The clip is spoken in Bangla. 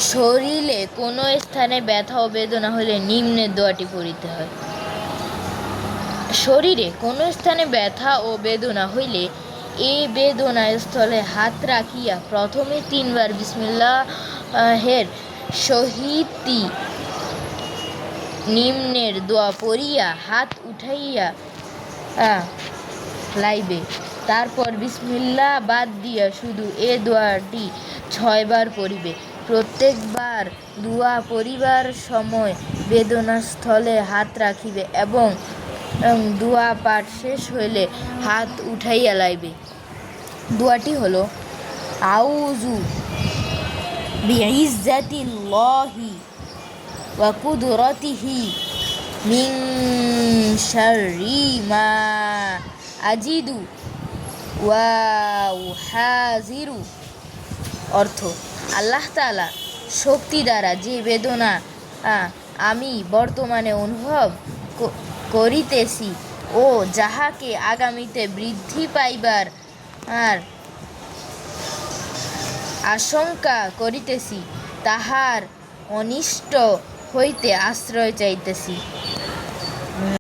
শরীরে কোনো স্থানে ব্যথা ও বেদনা হলে নিম্নের দোয়াটি পড়িতে হয়। শরীরে কোনো স্থানে ব্যথা ও বেদনা হইলে এ বেদনা স্থলে হাত রাখিয়া প্রথমে 3 বার বিসমিল্লাহের সহিত নিম্নের দোয়া পড়িয়া হাত উঠাইয়া লাইবে। তারপর বিসমিল্লাহ বাদ দিয়া শুধু এ দোয়াটি 6 বার পড়িবে। প্রত্যেকবার দোয়া পড়িবার সময় বেদনাস্থলে হাত রাখিবে এবং দোয়া পাঠ শেষ হইলে হাত উঠাইয়া লাইবে। দোয়াটি হলো আউযু বিইজ্জাতিল্লাহি ওয়া কুদরাতিহি মিন শাররি মা আজিদু ওয়া উহাযিরু। অর্থ: আল্লাহ তাআলা শক্তি দ্বারা যে বেদনা আমি বর্তমানে অনুভব করিতেছি ও যাহাকে আগামীতে বৃদ্ধি পাইবার আশঙ্কা করিতেছি, তাহার অনিষ্ট হইতে আশ্রয় চাইতেছি।